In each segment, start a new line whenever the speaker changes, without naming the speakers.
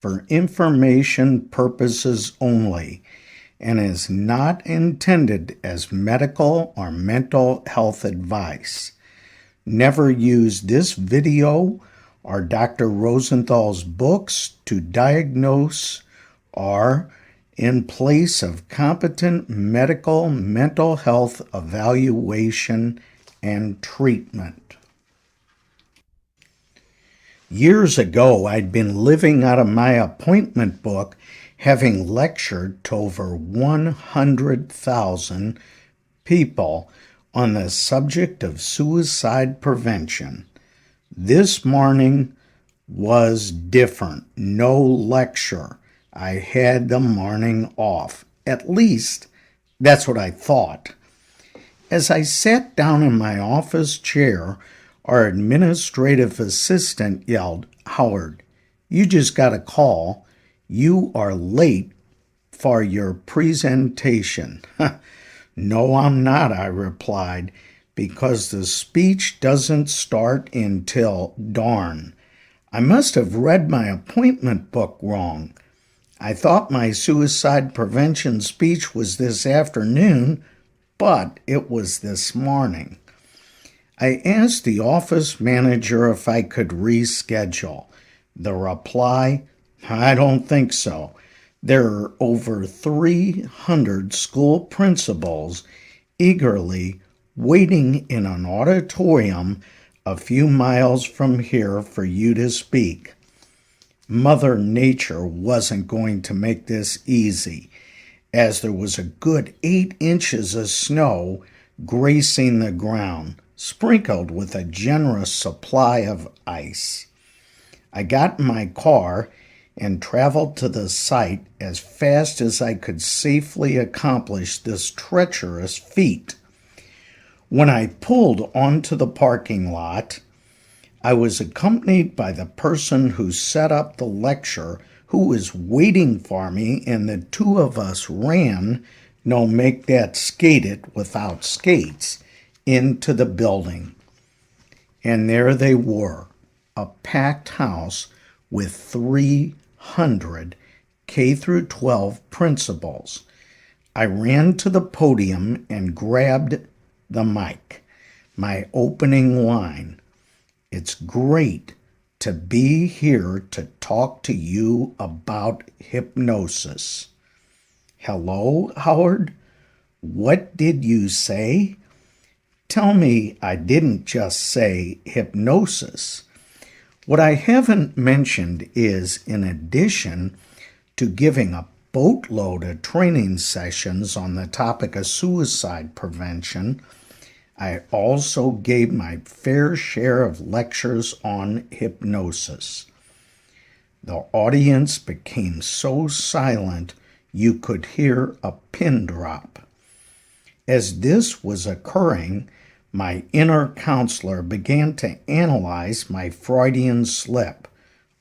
for information purposes only and is not intended as medical or mental health advice. Never use this video or Dr. Rosenthal's books to diagnose or in place of competent medical mental health evaluation and treatment. Years ago, I'd been living out of my appointment book, having lectured to over 100,000 people on the subject of suicide prevention. This morning was different. No lecture. I had the morning off. At least, that's what I thought. As I sat down in my office chair, our administrative assistant yelled, "Howard, you just got a call. You are late for your presentation." "No, I'm not," I replied, "because the speech doesn't start until dawn. I must have read my appointment book wrong. I thought my suicide prevention speech was this afternoon, but it was this morning." I asked the office manager if I could reschedule. The reply, "I don't think so. There are over 300 school principals eagerly waiting in an auditorium a few miles from here for you to speak." Mother Nature wasn't going to make this easy, as there was a good 8 inches of snow gracing the ground, sprinkled with a generous supply of ice. I got in my car and traveled to the site as fast as I could safely accomplish this treacherous feat. When I pulled onto the parking lot, I was accompanied by the person who set up the lecture, who was waiting for me, and the two of us ran, no make that skated without skates, into the building. And there they were, a packed house with 300 K through 12 principals. I ran to the podium and grabbed the mic. My opening line, "It's great to be here to talk to you about hypnosis." "Hello, Howard? What did you say?" "Tell me I didn't just say hypnosis." What I haven't mentioned is, in addition to giving a boatload of training sessions on the topic of suicide prevention, I also gave my fair share of lectures on hypnosis. The audience became so silent you could hear a pin drop. As this was occurring, my inner counselor began to analyze my Freudian slip,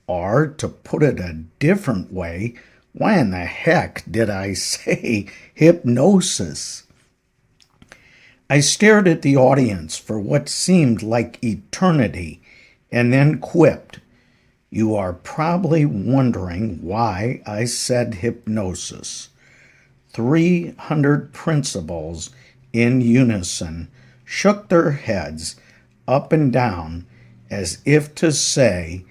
or, to put it a different way, why in the heck did I say hypnosis? I stared at the audience for what seemed like eternity and then quipped, "You are probably wondering why I said hypnosis." 300 principals in unison shook their heads up and down as if to say,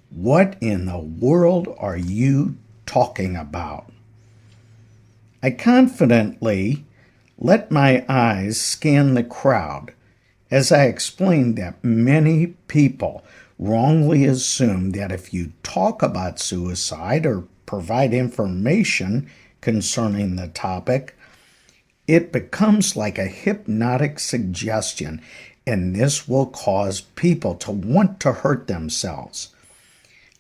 "What in the world are you talking about?" I confidently let my eyes scan the crowd as I explained that many people wrongly assume that if you talk about suicide or provide information concerning the topic, it becomes like a hypnotic suggestion, and this will cause people to want to hurt themselves.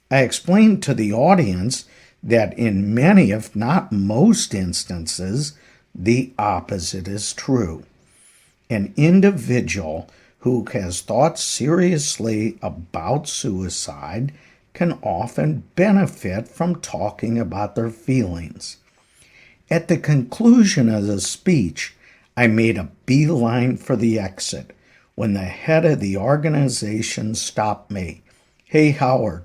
I explained to the audience that in many, if not most instances, the opposite is true. An individual who has thought seriously about suicide can often benefit from talking about their feelings. At the conclusion of the speech, I made a beeline for the exit when the head of the organization stopped me. "Hey, Howard,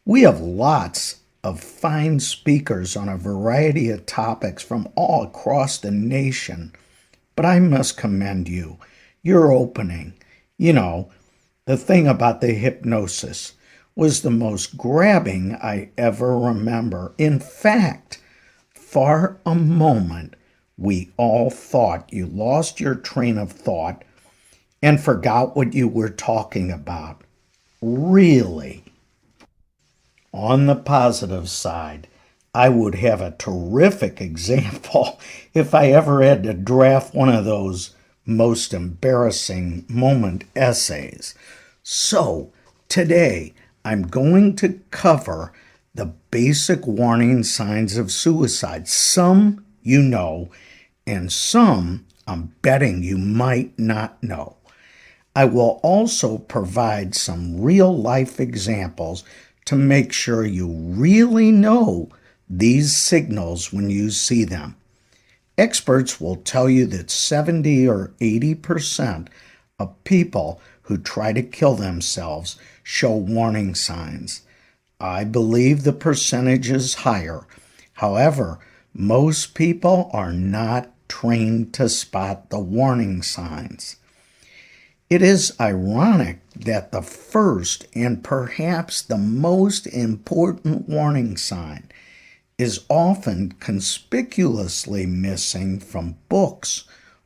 we have lots of fine speakers on a variety of topics from all across the nation. But I must commend you. Your opening, you know, the thing about the hypnosis, was the most grabbing I ever remember. In fact, for a moment, we all thought you lost your train of thought and forgot what you were talking about. Really. On the positive side, I would have a terrific example if I ever had to draft one of those most embarrassing moment essays. So, today I'm going to cover the basic warning signs of suicide. Some you know, and some I'm betting you might not know. I will also provide some real life examples to make sure you really know these signals when you see them. Experts will tell you that 70 or 80% of people who try to kill themselves show warning signs. I believe the percentage is higher. However, most people are not trained to spot the warning signs. It is ironic that the first and perhaps the most important warning sign is often conspicuously missing from books,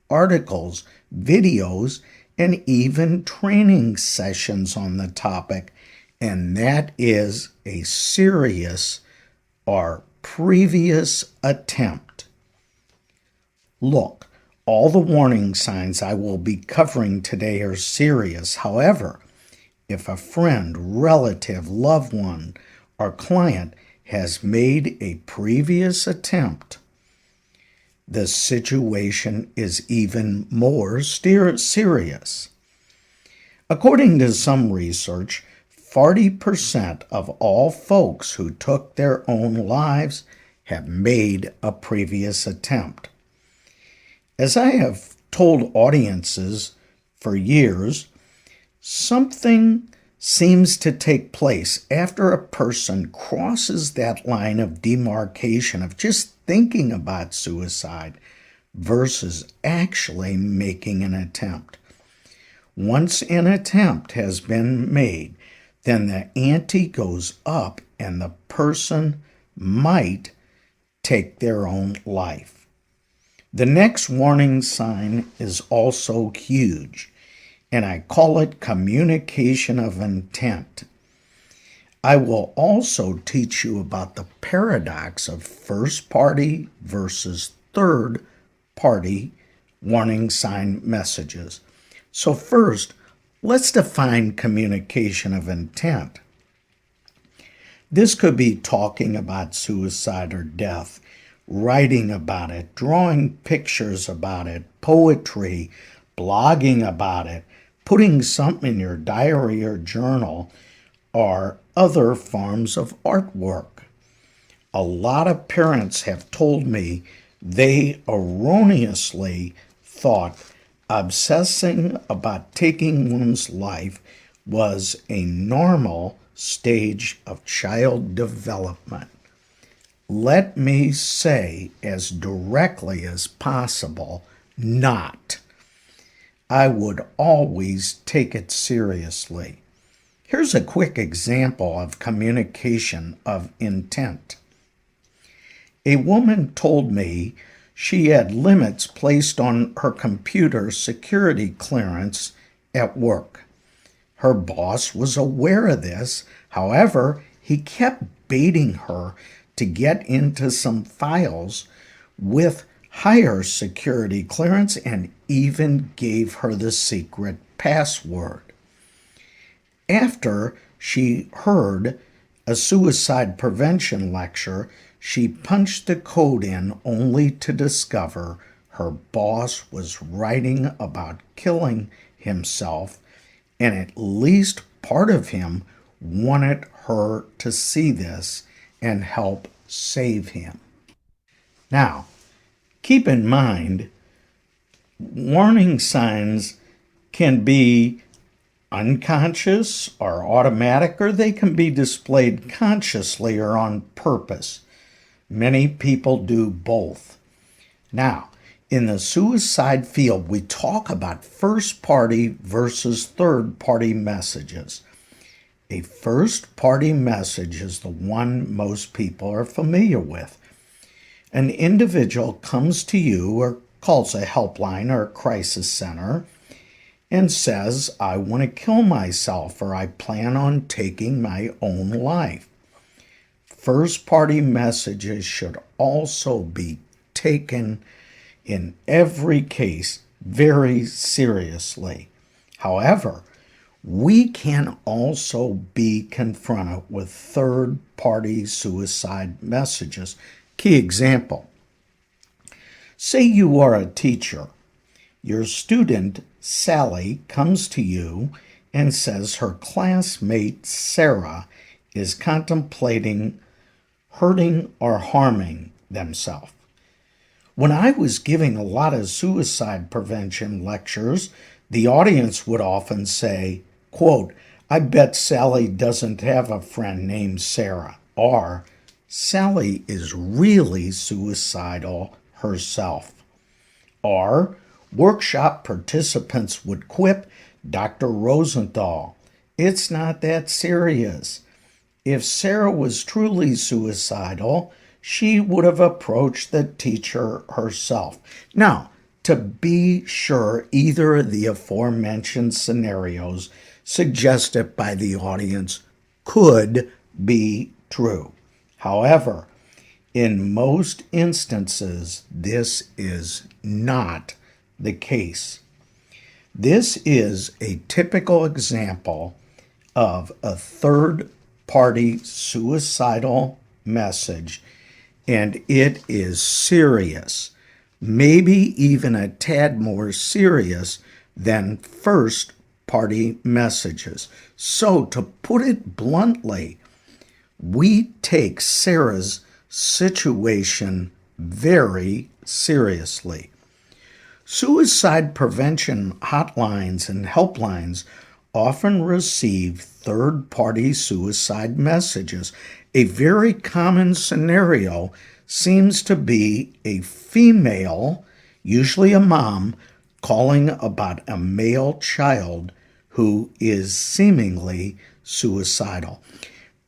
articles, videos, and even training sessions on the topic, and that is a serious or previous attempt. Look, all the warning signs I will be covering today are serious. However, if a friend, relative, loved one, or client has made a previous attempt, the situation is even more serious. According to some research, 40% of all folks who took their own lives have made a previous attempt. As I have told audiences for years, something seems to take place after a person crosses that line of demarcation of just thinking about suicide versus actually making an attempt. Once an attempt has been made, then the ante goes up and the person might take their own life. The next warning sign is also huge, and I call it communication of intent. I will also teach you about the paradox of first party versus third party warning sign messages. So first, let's define communication of intent. This could be talking about suicide or death, writing about it, drawing pictures about it, poetry, blogging about it, putting something in your diary or journal, or other forms of artwork. A lot of parents have told me they erroneously thought obsessing about taking one's life was a normal stage of child development. Let me say as directly as possible, not. I would always take it seriously. Here's a quick example of communication of intent. A woman told me she had limits placed on her computer security clearance at work. Her boss was aware of this. However, he kept baiting her to get into some files with higher security clearance and even gave her the secret password. After she heard a suicide prevention lecture, she punched the code in only to discover her boss was writing about killing himself, and at least part of him wanted her to see this and help save him. Now, keep in mind, warning signs can be unconscious or automatic, or they can be displayed consciously or on purpose. Many people do both. Now, in the suicide field, we talk about first-party versus third-party messages. A first-party message is the one most people are familiar with. An individual comes to you or calls a helpline or a crisis center and says, I want to kill myself, or I plan on taking my own life. First-party messages should also be taken in every case very seriously. However, we can also be confronted with third-party suicide messages. Key example. Say you are a teacher. Your student, Sally, comes to you and says her classmate, Sarah, is contemplating hurting or harming themselves. When I was giving a lot of suicide prevention lectures, the audience would often say, quote, I bet Sally doesn't have a friend named Sarah, or Sally is really suicidal herself. Or workshop participants would quip Dr. Rosenthal, it's not that serious. If Sarah was truly suicidal, she would have approached the teacher herself. Now, to be sure, either of the aforementioned scenarios suggested by the audience could be true. However, in most instances, this is not the case. This is a typical example of a third-party suicidal message, and it is serious, maybe even a tad more serious than first-party messages. So, to put it bluntly, we take Sarah's situation very seriously. Suicide prevention hotlines and helplines often receive third-party suicide messages. A very common scenario seems to be a female, usually a mom, calling about a male child who is seemingly suicidal.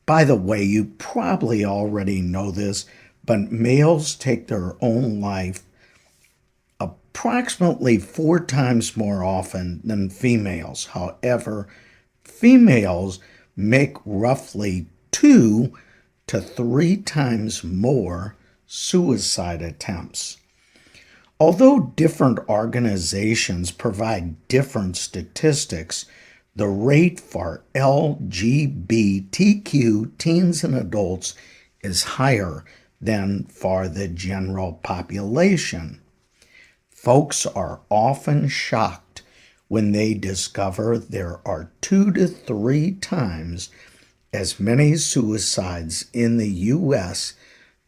By the way, you probably already know this, but males take their own life approximately 4 times more often than females. However, females make roughly 2 to 3 times more suicide attempts. Although different organizations provide different statistics, the rate for LGBTQ teens and adults is higher than for the general population. Folks are often shocked when they discover there are 2 to 3 times as many suicides in the U.S.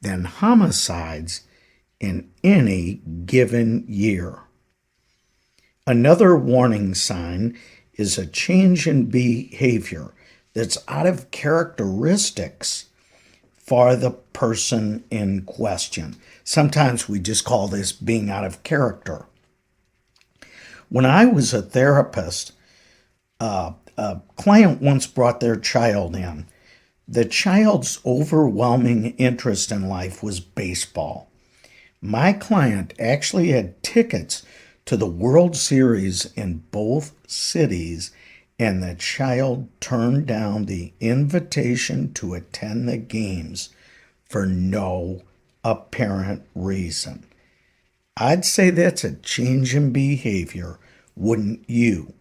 than homicides in any given year. Another warning sign is a change in behavior that's out of characteristics for the person in question. Sometimes we just call this being out of character. When I was a therapist, a client once brought their child in. The child's overwhelming interest in life was baseball. My client actually had tickets to the World Series in both cities, and the child turned down the invitation to attend the games for no apparent reason. I'd say that's a change in behavior, wouldn't you?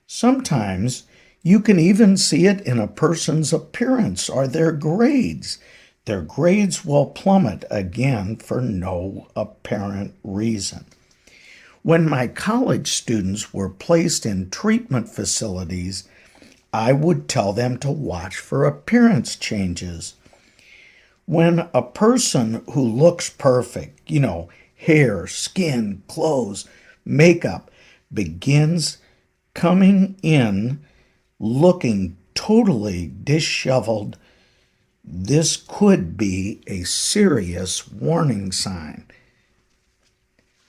Sometimes you can even see it in a person's appearance or their grades. Their grades will plummet again for no apparent reason. When my college students were placed in treatment facilities, I would tell them to watch for appearance changes. When a person who looks perfect, hair, skin, clothes, makeup, begins coming in looking totally disheveled, this could be a serious warning sign.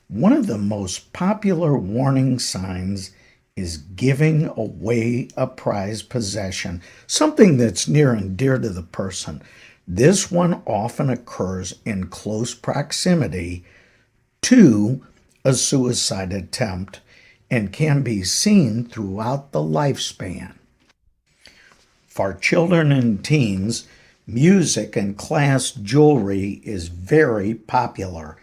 One of the most popular warning signs is giving away a prized possession, something that's near and dear to the person. This one often occurs in close proximity to a suicide attempt and can be seen throughout the lifespan. For children and teens, music and class jewelry is very popular.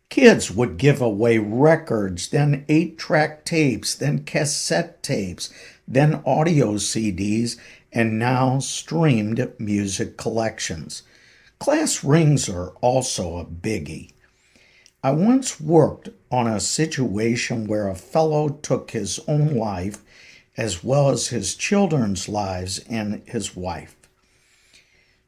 Kids would give away records, then 8-track tapes, then cassette tapes, then audio CDs, and now streamed music collections. Class rings are also a biggie. I once worked on a situation where a fellow took his own life as well as his children's lives and his wife.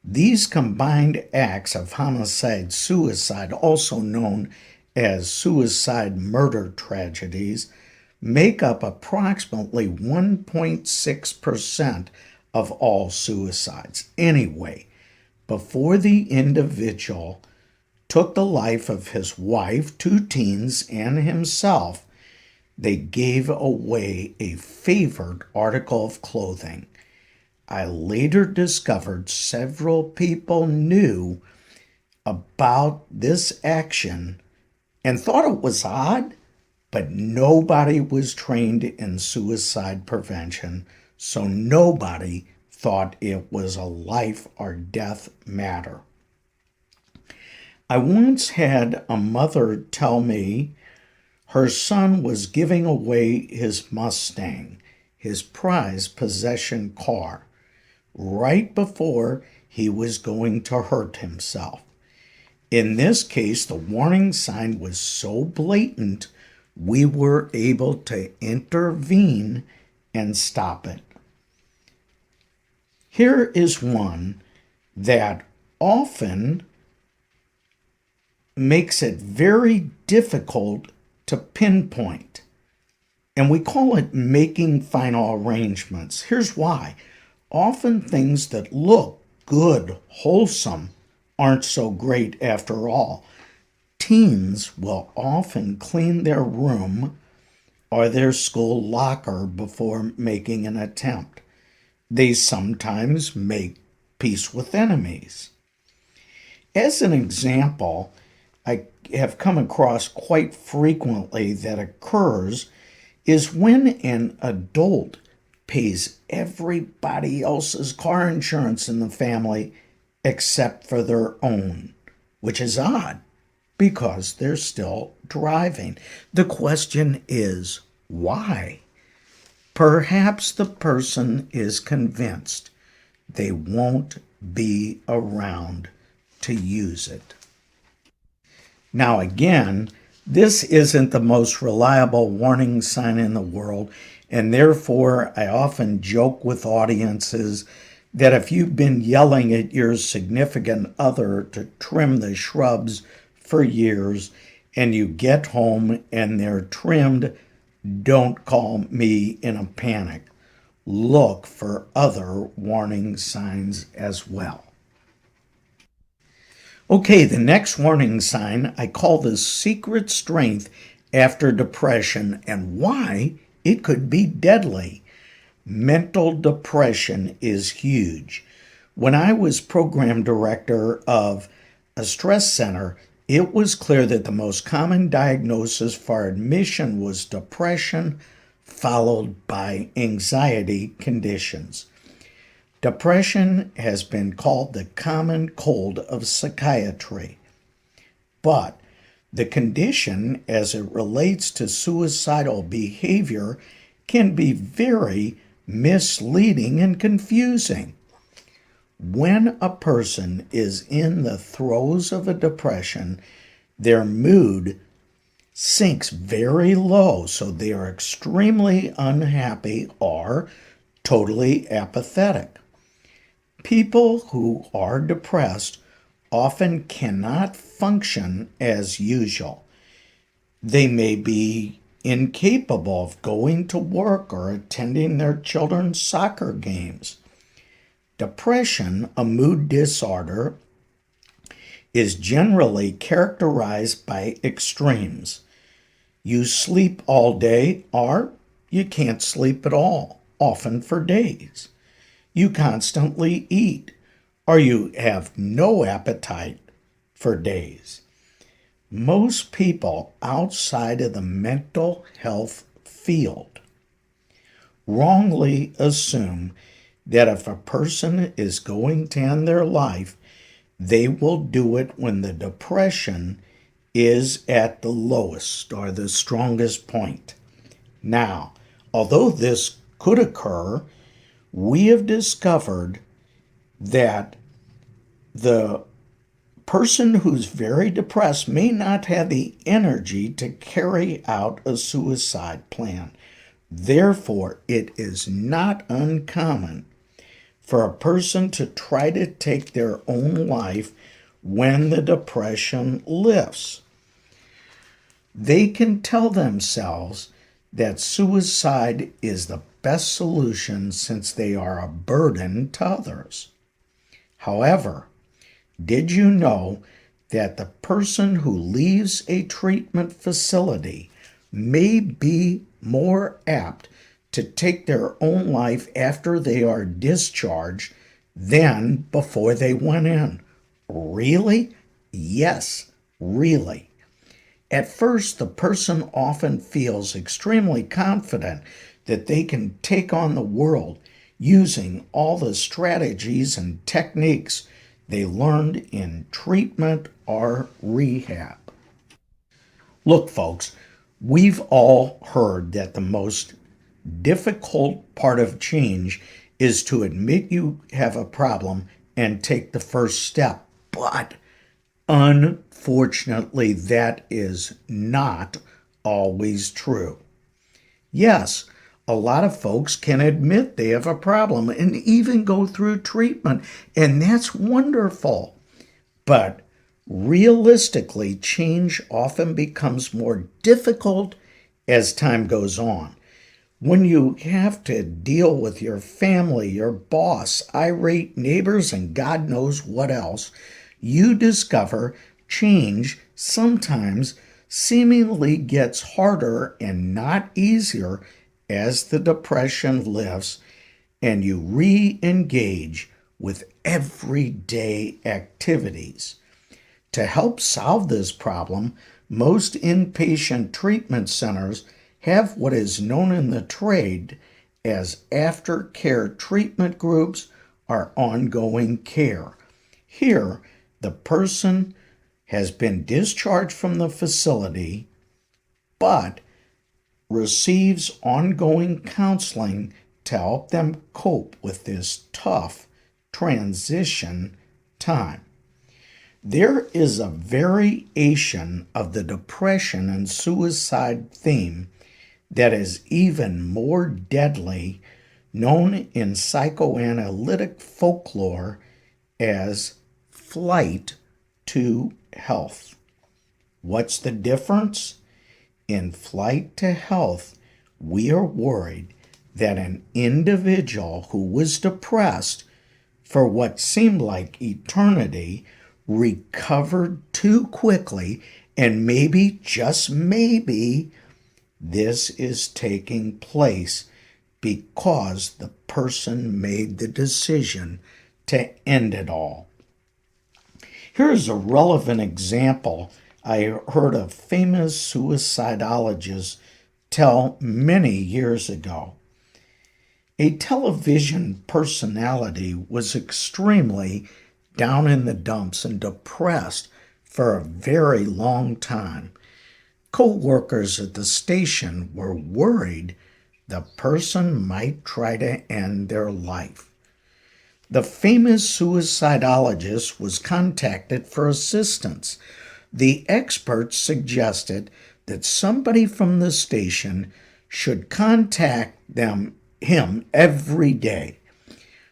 These combined acts of homicide-suicide, also known as suicide-murder tragedies, make up approximately 1.6% of all suicides. Anyway, before the individual took the life of his wife, 2 teens, and himself, they gave away a favored article of clothing. I later discovered several people knew about this action and thought it was odd, but nobody was trained in suicide prevention, so nobody thought it was a life or death matter. I once had a mother tell me her son was giving away his Mustang, his prized possession car, right before he was going to hurt himself. In this case, the warning sign was so blatant, we were able to intervene and stop it. Here is one that often makes it very difficult to pinpoint, and we call it making final arrangements. Here's why. Often things that look good, wholesome, aren't so great after all. Teens will often clean their room or their school locker before making an attempt. They sometimes make peace with enemies. As an example, I have come across quite frequently that occurs is when an adult pays everybody else's car insurance in the family except for their own, which is odd because they're still driving. The question is, why? Perhaps the person is convinced they won't be around to use it. Now again, this isn't the most reliable warning sign in the world, and therefore I often joke with audiences that if you've been yelling at your significant other to trim the shrubs for years and you get home and they're trimmed, don't call me in a panic. Look for other warning signs as well. Okay, the next warning sign I call the secret strength after depression and why it could be deadly. Mental depression is huge. When I was program director of a stress center, it was clear that the most common diagnosis for admission was depression, followed by anxiety conditions. Depression has been called the common cold of psychiatry, but the condition, as it relates to suicidal behavior, can be very misleading and confusing. When a person is in the throes of a depression, their mood sinks very low, so they are extremely unhappy or totally apathetic. People who are depressed often cannot function as usual. They may be incapable of going to work or attending their children's soccer games. Depression, a mood disorder, is generally characterized by extremes. You sleep all day, or you can't sleep at all, often for days. You constantly eat, or you have no appetite for days. Most people outside of the mental health field wrongly assume that if a person is going to end their life, they will do it when the depression is at the lowest or the strongest point. Now, although this could occur, we have discovered that the person who's very depressed may not have the energy to carry out a suicide plan. Therefore, it is not uncommon for a person to try to take their own life when the depression lifts. They can tell themselves that suicide is the best solution since they are a burden to others. However, did you know that the person who leaves a treatment facility may be more apt to take their own life after they are discharged than before they went in? Really? Yes, really. At first, the person often feels extremely confident that they can take on the world using all the strategies and techniques they learned in treatment or rehab. Look, folks, we've all heard that the most difficult part of change is to admit you have a problem and take the first step. But unfortunately, that is not always true. Yes, a lot of folks can admit they have a problem and even go through treatment, and that's wonderful. But realistically, change often becomes more difficult as time goes on. When you have to deal with your family, your boss, irate neighbors, and God knows what else, you discover change sometimes seemingly gets harder and not easier as the depression lifts and you re-engage with everyday activities. To help solve this problem, most inpatient treatment centers have what is known in the trade as aftercare treatment groups or ongoing care. Here, the person has been discharged from the facility, but receives ongoing counseling to help them cope with this tough transition time. There is a variation of the depression and suicide theme that is even more deadly, known in psychoanalytic folklore as flight to health. What's the difference? In flight to health, we are worried that an individual who was depressed for what seemed like eternity recovered too quickly, and maybe, just maybe, this is taking place because the person made the decision to end it all. Here's a relevant example I heard a famous suicidologist tell many years ago. A television personality was extremely down in the dumps and depressed for a very long time. Co-workers at the station were worried the person might try to end their life. The famous suicidologist was contacted for assistance. The experts suggested that somebody from the station should contact him every day.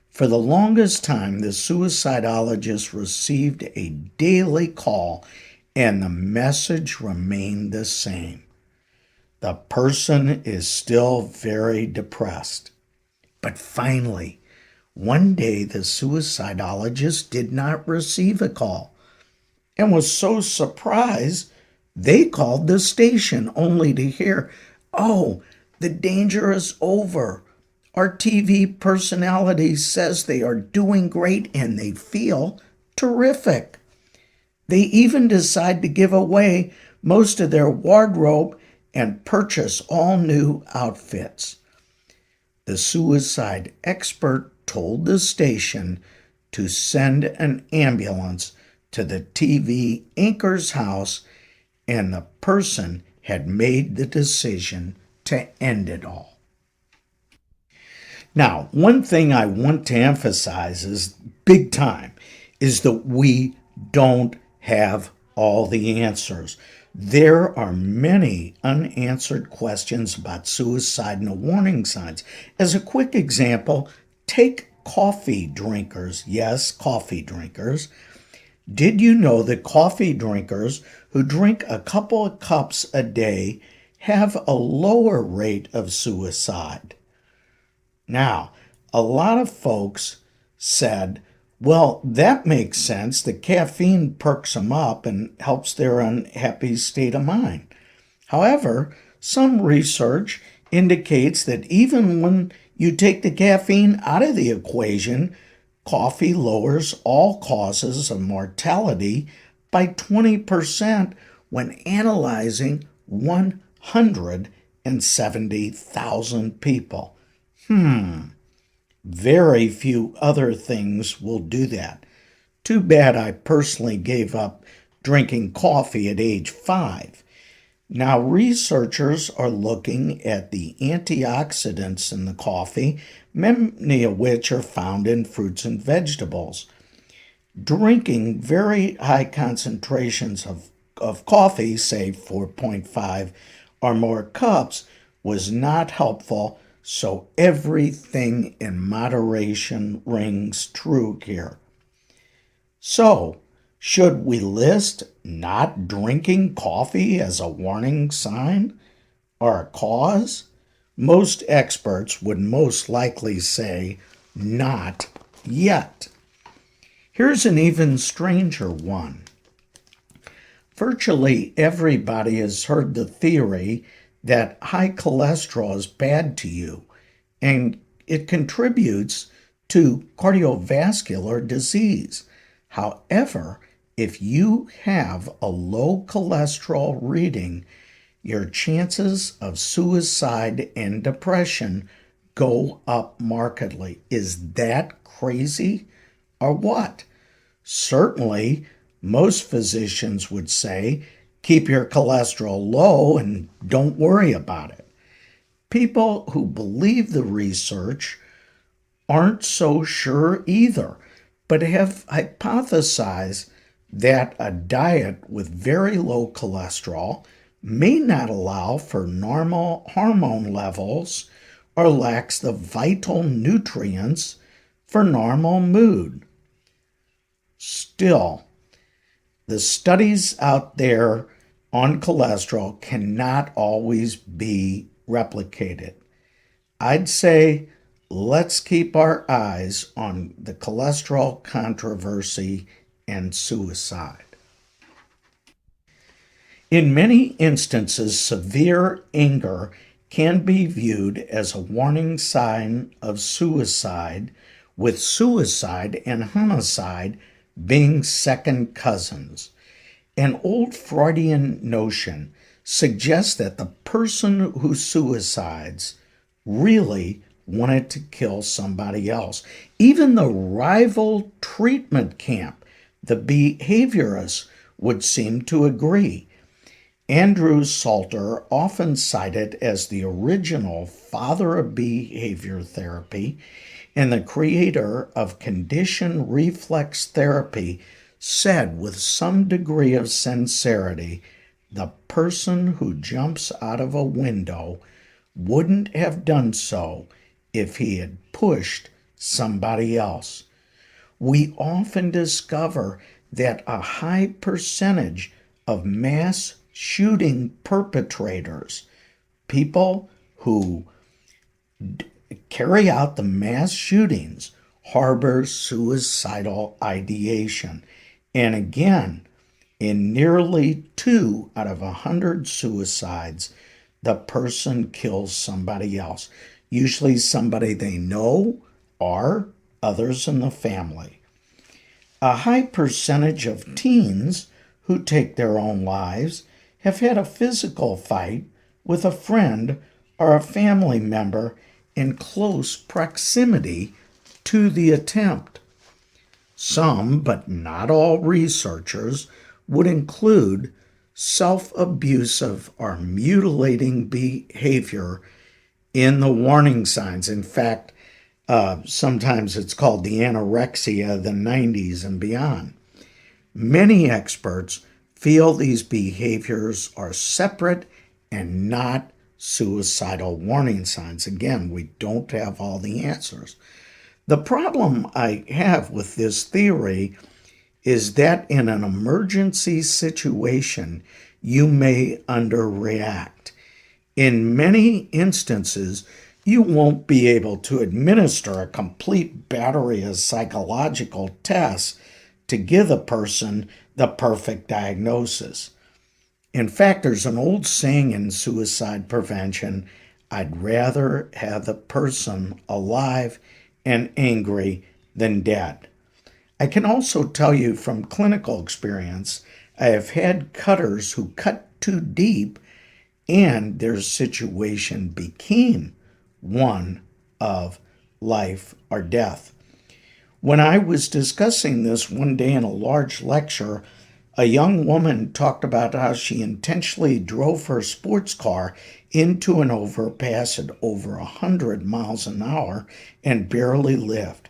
For the longest time, the suicidologist received a daily call, and the message remained the same. The person is still very depressed. But finally, one day the suicidologist did not receive a call and was so surprised they called the station only to hear, "Oh, the danger is over. Our TV personality says they are doing great and they feel terrific." They even decide to give away most of their wardrobe and purchase all new outfits. The suicide expert told the station to send an ambulance to the TV anchor's house, and the person had made the decision to end it all. Now, one thing I want to emphasize is big time is that we don't have all the answers. There are many unanswered questions about suicide and the warning signs. As a quick example, take coffee drinkers. Yes, coffee drinkers. Did you know that coffee drinkers who drink a couple of cups a day have a lower rate of suicide? Now, a lot of folks said, well, that makes sense. The caffeine perks them up and helps their unhappy state of mind. However, some research indicates that even when you take the caffeine out of the equation, coffee lowers all causes of mortality by 20% when analyzing 170,000 people. Very few other things will do that. Too bad I personally gave up drinking coffee at age 5. Now, researchers are looking at the antioxidants in the coffee, many of which are found in fruits and vegetables. Drinking very high concentrations of coffee, say 4.5 or more cups, was not helpful, so everything in moderation rings true here. So, should we list not drinking coffee as a warning sign or a cause? Most experts would most likely say not yet. Here's an even stranger one. Virtually everybody has heard the theory that high cholesterol is bad to you and it contributes to cardiovascular disease. However, if you have a low cholesterol reading, your chances of suicide and depression go up markedly. Is that crazy or what? Certainly, most physicians would say, keep your cholesterol low and don't worry about it. People who believe the research aren't so sure either, but have hypothesized that a diet with very low cholesterol may not allow for normal hormone levels or lacks the vital nutrients for normal mood. Still, the studies out there on cholesterol cannot always be replicated. I'd say let's keep our eyes on the cholesterol controversy and suicide. In many instances, severe anger can be viewed as a warning sign of suicide, with suicide and homicide being second cousins. An old Freudian notion suggests that the person who suicides really wanted to kill somebody else. Even the rival treatment camp, the behaviorists, would seem to agree. Andrew Salter, often cited as the original father of behavior therapy and the creator of condition reflex therapy, said with some degree of sincerity, the person who jumps out of a window wouldn't have done so if he had pushed somebody else. We often discover that a high percentage of mass shooting perpetrators People who carry out the mass shootings harbor suicidal ideation. And again, in nearly 2 out of 100 suicides, the person kills somebody else, usually somebody they know or others in the family. A high percentage of teens who take their own lives have had a physical fight with a friend or a family member in close proximity to the attempt. Some, but not all, researchers would include self-abusive or mutilating behavior in the warning signs. In fact, sometimes it's called the anorexia of the 90s and beyond. Many experts feel these behaviors are separate and not suicidal warning signs. Again, we don't have all the answers. The problem I have with this theory is that in an emergency situation, you may underreact. In many instances, you won't be able to administer a complete battery of psychological tests to give a person the perfect diagnosis. In fact, there's an old saying in suicide prevention: I'd rather have the person alive and angry than dead. I can also tell you from clinical experience, I have had cutters who cut too deep and their situation became one of life or death. When I was discussing this one day in a large lecture, a young woman talked about how she intentionally drove her sports car into an overpass at over 100 miles an hour and barely lived.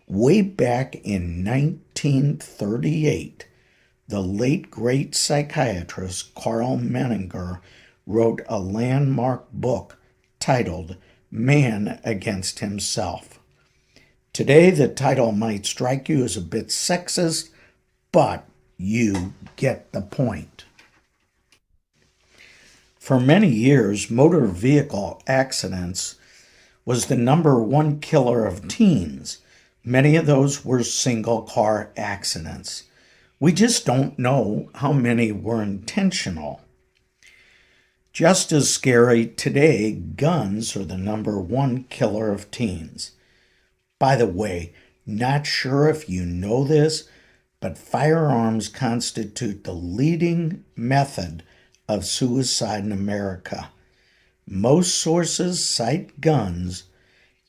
Way back in 1938, the late great psychiatrist Carl Menninger wrote a landmark book titled Man Against Himself. Today, the title might strike you as a bit sexist, but you get the point. For many years, motor vehicle accidents was the number one killer of teens. Many of those were single-car accidents. We just don't know how many were intentional. Just as scary today, guns are the number one killer of teens. By the way, not sure if you know this, but firearms constitute the leading method of suicide in America. Most sources cite guns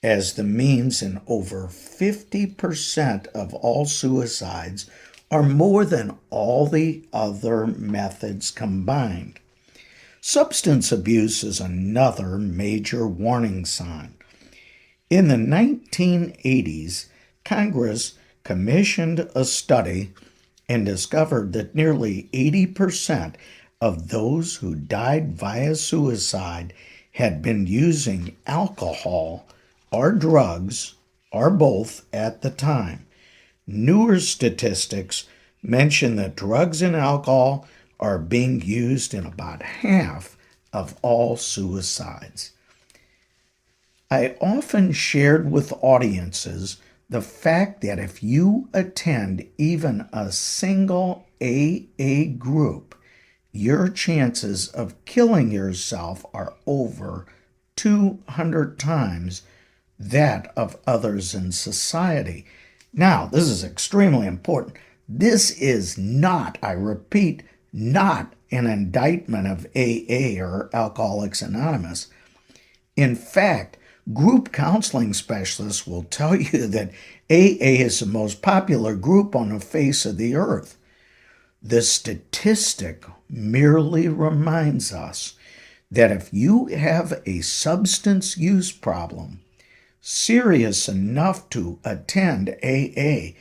as the means in over 50% of all suicides, or more than all the other methods combined. Substance abuse is another major warning sign. In the 1980s, Congress commissioned a study and discovered that nearly 80% of those who died via suicide had been using alcohol or drugs, or both, at the time. Newer statistics mention that drugs and alcohol are being used in about half of all suicides. I often shared with audiences the fact that if you attend even a single AA group, your chances of killing yourself are over 200 times that of others in society. Now, this is extremely important. This is not, I repeat, not an indictment of AA or Alcoholics Anonymous. In fact, group counseling specialists will tell you that AA is the most popular group on the face of the earth. The statistic merely reminds us that if you have a substance use problem serious enough to attend AA,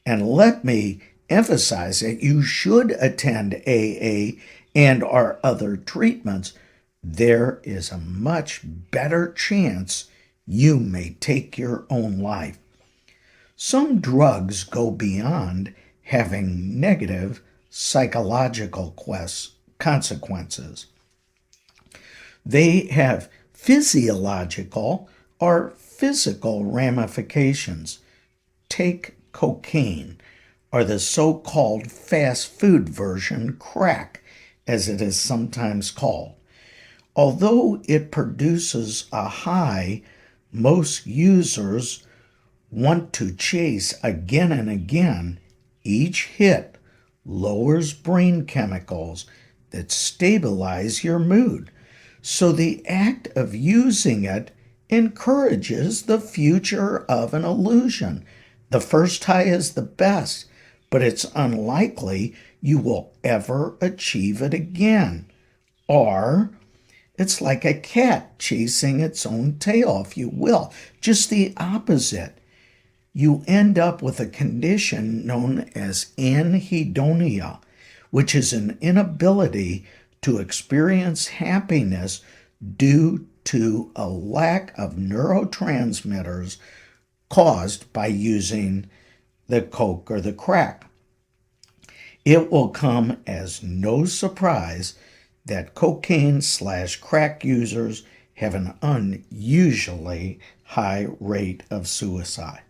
and let me emphasize that you should attend AA and our other treatments, there is a much better chance you may take your own life. Some drugs go beyond having negative psychological consequences. They have physiological or physical ramifications. Take cocaine, or the so-called fast food version, crack, as it is sometimes called. Although it produces a high most users want to chase again and again, each hit lowers brain chemicals that stabilize your mood. So the act of using it encourages the future of an illusion. The first high is the best, but it's unlikely you will ever achieve it again. Or it's like a cat chasing its own tail, if you will. Just the opposite. You end up with a condition known as anhedonia, which is an inability to experience happiness due to a lack of neurotransmitters caused by using the coke or the crack. It will come as no surprise that cocaine/crack users have an unusually high rate of suicide.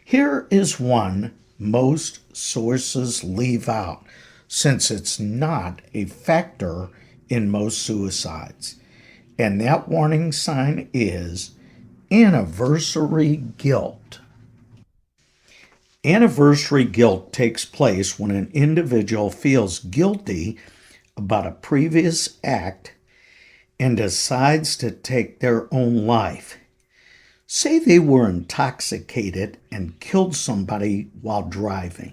Here is one most sources leave out, since it's not a factor in most suicides. And that warning sign is anniversary guilt. Anniversary guilt takes place when an individual feels guilty about a previous act and decides to take their own life. Say they were intoxicated and killed somebody while driving.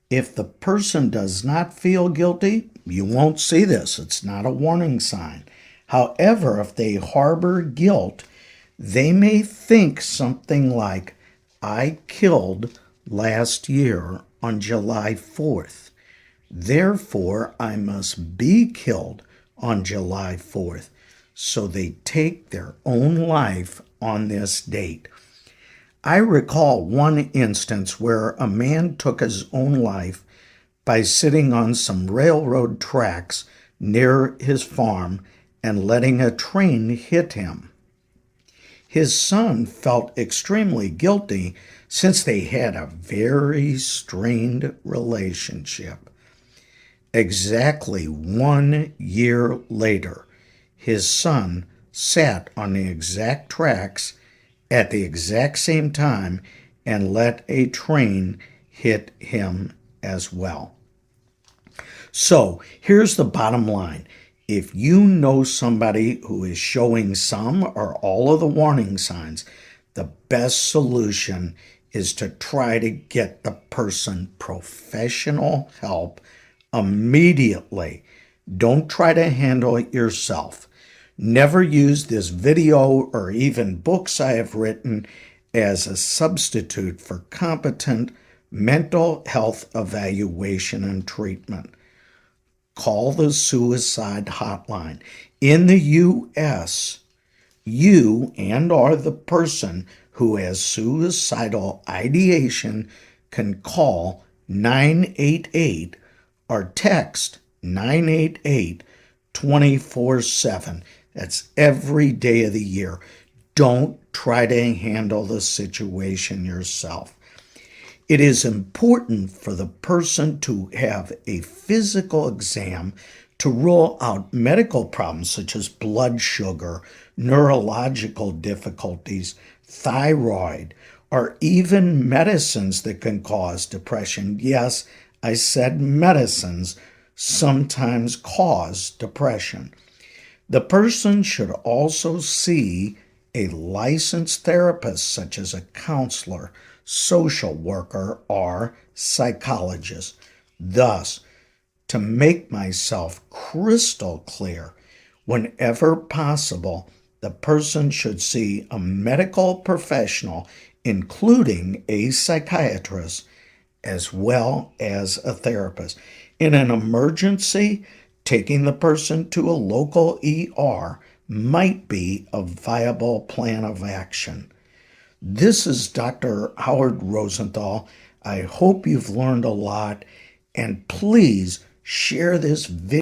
If the person does not feel guilty, you won't see this. It's not a warning sign. However, if they harbor guilt, they may think something like, I killed last year on July 4th. Therefore, I must be killed on July 4th. So they take their own life on this date. I recall one instance where a man took his own life by sitting on some railroad tracks near his farm and letting a train hit him. His son felt extremely guilty since they had a very strained relationship. Exactly 1 year later, his son sat on the exact tracks at the exact same time and let a train hit him as well. So here's the bottom line. If you know somebody who is showing some or all of the warning signs, the best solution is to try to get the person professional help immediately. Don't try to handle it yourself. Never use this video or even books I have written as a substitute for competent mental health evaluation and treatment. Call the suicide hotline. In the U.S., you and/or the person who has suicidal ideation can call 988 or text 988 24/7. That's every day of the year. Don't try to handle the situation yourself. It is important for the person to have a physical exam to rule out medical problems such as blood sugar, neurological difficulties, thyroid, or even medicines that can cause depression. Yes, I said medicines sometimes cause depression. The person should also see a licensed therapist such as a counselor, social worker, or psychologist. Thus, to make myself crystal clear, whenever possible, the person should see a medical professional, including a psychiatrist, as well as a therapist. In an emergency, taking the person to a local ER might be a viable plan of action. This is Dr. Howard Rosenthal. I hope you've learned a lot, and please share this video